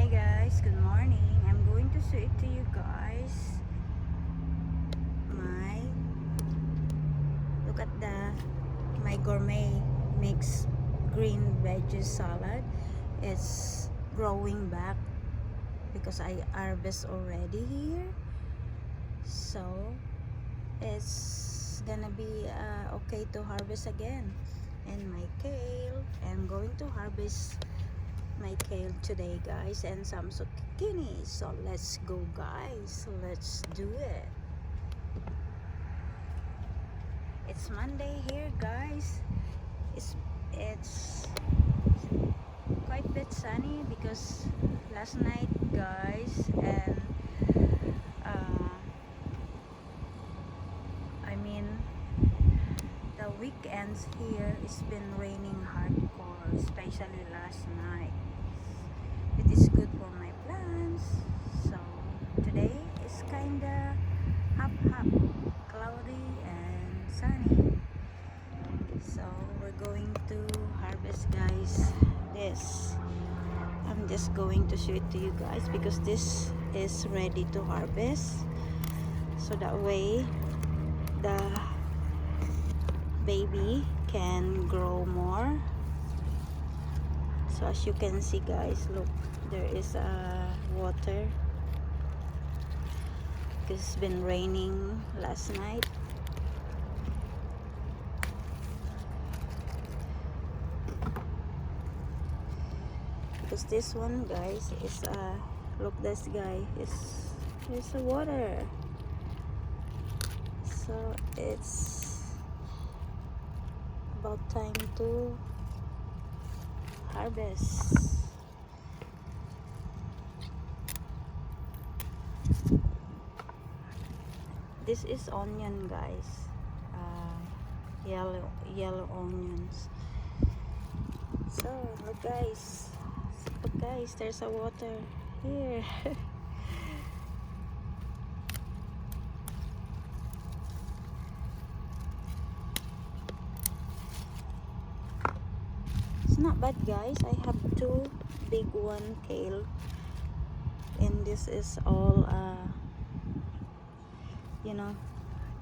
Hi guys, good morning. I'm going to show it to you guys. My look at my gourmet mixed green veggie salad. It's growing back because I harvest already here. So it's gonna be okay to harvest again. And my kale, I'm going to harvest my kale today guys, and some zucchini. So let's go guys, let's do it. It's Monday here guys. It's quite a bit sunny because last night guys, and uh, I mean the weekends here, it's been raining hardcore, especially last night. It is good for my plants. So today is kinda half cloudy and sunny. So we're going to harvest guys. This I'm just going to show it to you guys because this is ready to harvest. So that way the baby can grow more. So as you can see guys, look, there is water because it's been raining last night. Because this one guys is look, this guy is there's a water, so it's about time to harvest. This is onion guys, yellow onions. So look guys, there's a water here. It's not bad guys. I have two big one kale, and this is all you know,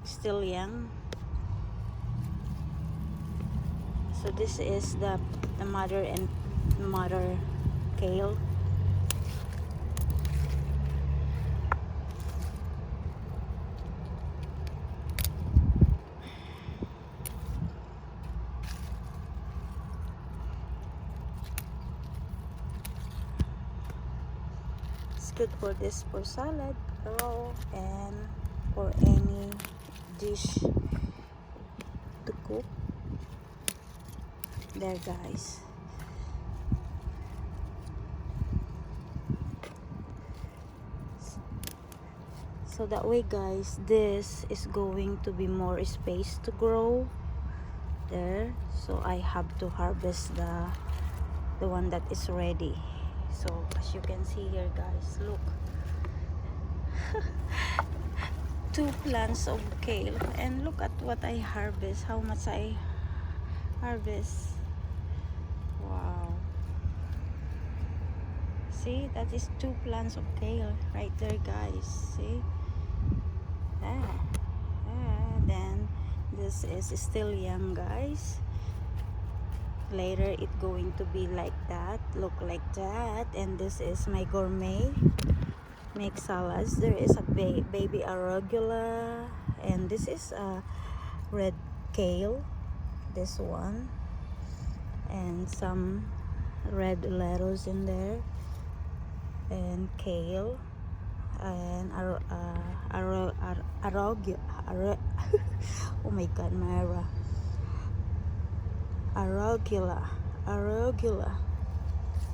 still young. So this is the mother and mother kale. It's good for this, for salad, raw, and for any dish to cook. There guys. So that way guys, this is going to be more space to grow there. So I have to harvest the one that is ready. So as you can see here guys, look. Two plants of kale, and look at what I harvest, how much I harvest. Wow, see, that is two plants of kale right there guys. See, then this is still young guys. Later it going to be like that, look like that. And this is my gourmet make salads. There is a baby arugula, and this is a red kale, this one, and some red lettuce in there, and kale, and oh my god, Myra, arugula.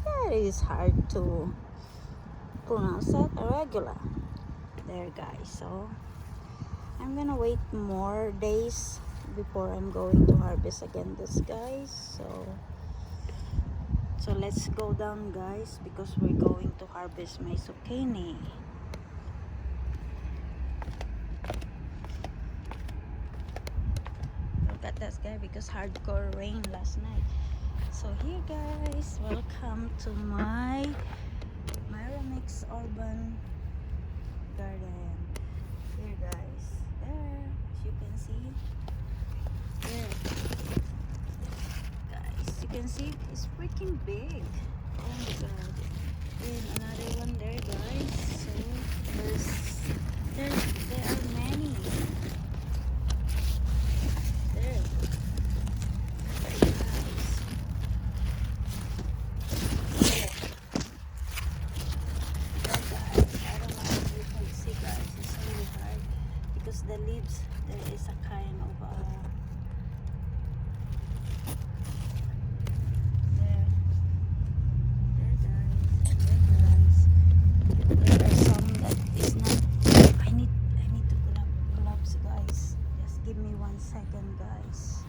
Yeah, it is hard to pronounce that, arugula. There guys. So I'm gonna wait more days before I'm going to harvest again this guys. So let's go down guys, because we're going to harvest my zucchini. Look at that guy, because hardcore rain last night. So here guys, welcome to my mixed urban garden. Here guys, there, as you can see, there guys, you can see it's freaking big. Oh my god. And another one there guys. So there are many there. Because the leaves, there is a kind of there are some that is not. I need to grab gloves guys, just give me 1 second guys.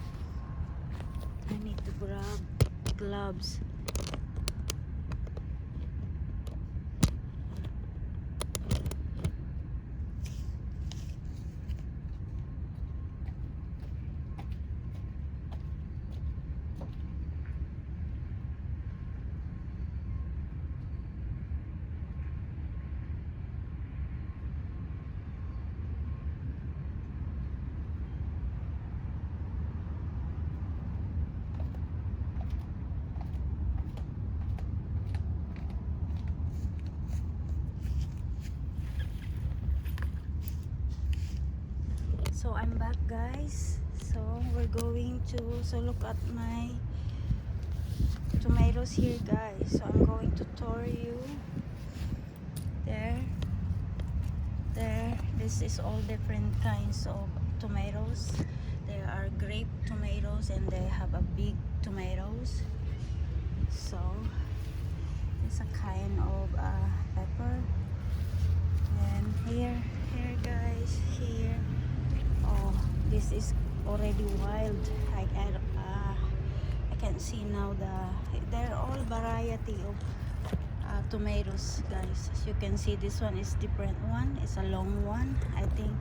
I need to grab gloves. So I'm back guys. So we're going to look at my tomatoes here guys. So I'm going to tour you. There, this is all different kinds of tomatoes. There are grape tomatoes and they have a big tomatoes. So it's a kind of pepper. And here guys, here. Oh, this is already wild. I can see now they're all variety of tomatoes guys. As you can see, this one is different one. It's a long one. I think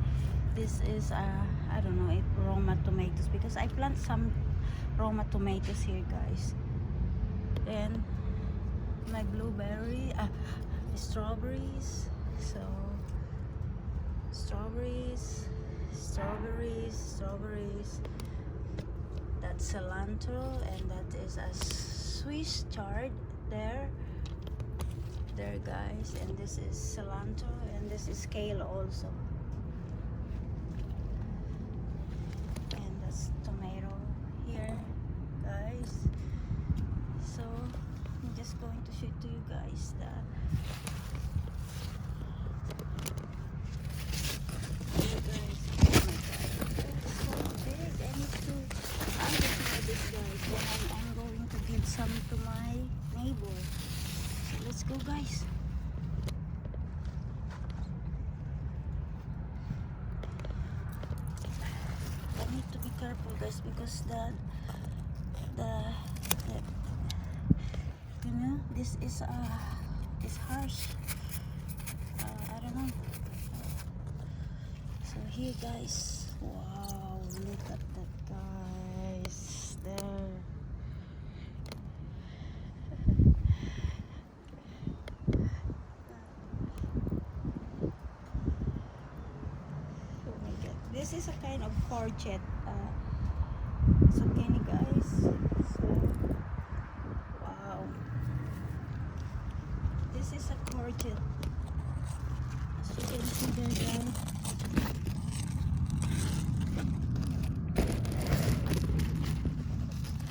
this is I don't know if Roma tomatoes, because I plant some Roma tomatoes here guys. And my blueberry, strawberries. So strawberries. That's cilantro, and that is a Swiss chard there guys. And this is cilantro, and this is kale also. And that's tomato here guys. So I'm just going to show to you guys that I'm going to give some to my neighbor. So let's go guys. I need to be careful guys, because the you know, this is harsh. I don't know. So here guys, wow, look at that guys there. Oh my god, this is a kind of courgette zucchini guys. So wow, this is a courgette, as you can see there guys.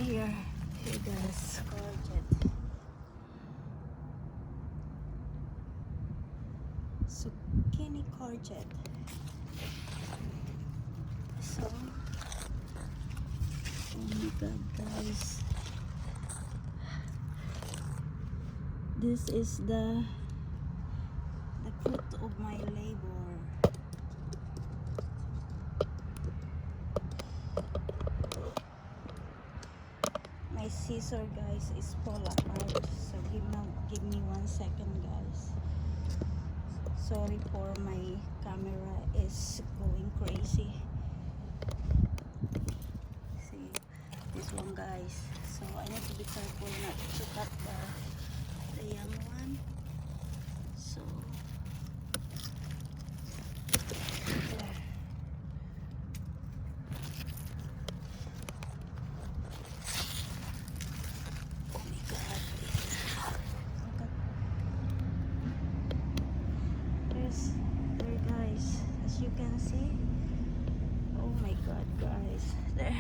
Here guys, courgette, zucchini courgette. So oh my god guys, this is the fruit of my labor. My scissor guys is fall apart, so give me 1 second guys. Sorry for my camera is going crazy. See this one guys, so I need to be careful not to cut the young one. see? Oh my god, guys. There.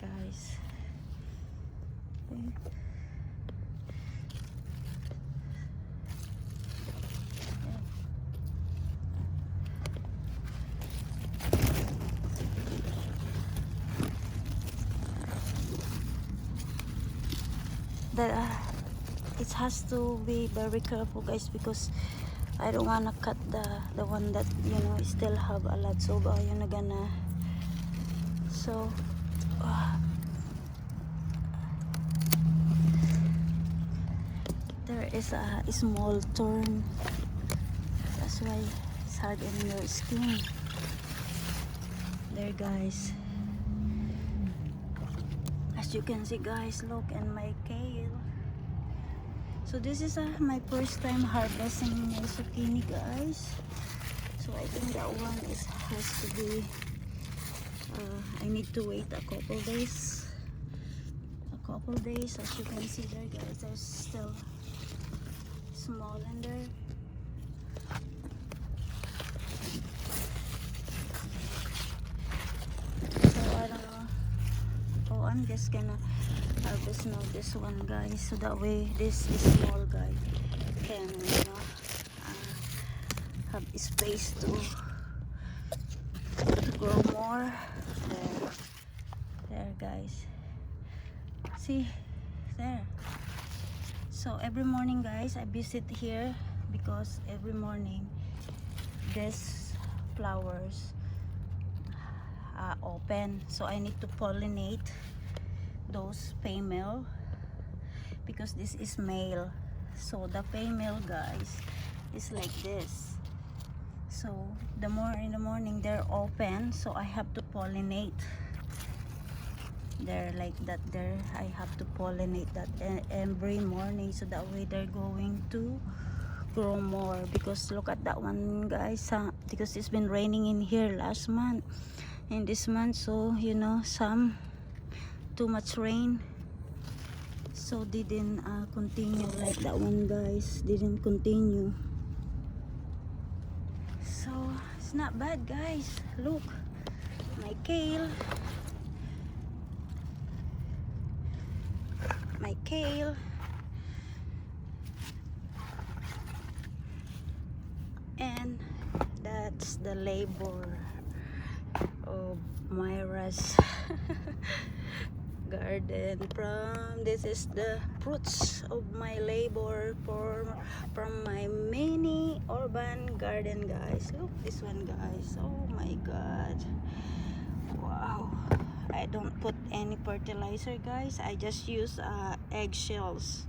Guys. It has to be very careful, guys, because I don't wanna cut the one that, you know, still have a lot. So yun na gonna, so there is a small thorn. That's why it's hard on your skin. There, guys. As you can see, guys, look, and my kale. So this is my first time harvesting my zucchini, guys. So I think that one has to be I need to wait a couple days. As you can see there, guys, there's still small in there. So I don't know. Oh, I'm just gonna harvest now this one, guys, so that way this small guy can, you know, have space to grow more. There, guys, see there. So every morning, guys, I visit here because every morning these flowers open, so I need to pollinate those female because this is male. So the female, guys, is like this. So in the morning they're open, so I have to pollinate. They're like that there. I have to pollinate that every morning, so that way they're going to grow more. Because look at that one, guys, because it's been raining in here last month and this month, so you know, some too much rain, so didn't continue like that one, guys, didn't continue. So it's not bad, guys. Look, my kale, and that's the labor of Myra's garden. This is the fruits of my labor from my mini urban garden, guys. Look, this one, guys. Oh my god, wow. I don't put any fertilizer, guys. I just use eggshells.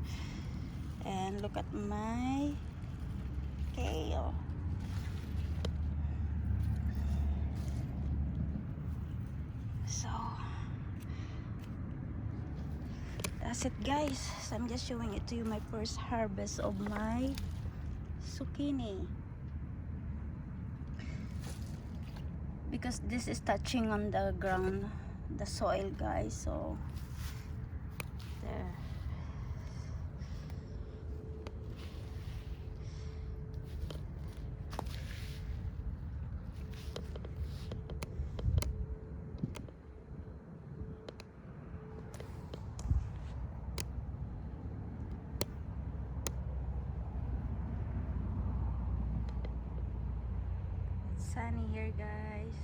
And look at my kale. So that's it, guys. So I'm just showing it to you, my first harvest of my zucchini, because this is touching on the ground, the soil, guys. So there. Sunny here, guys.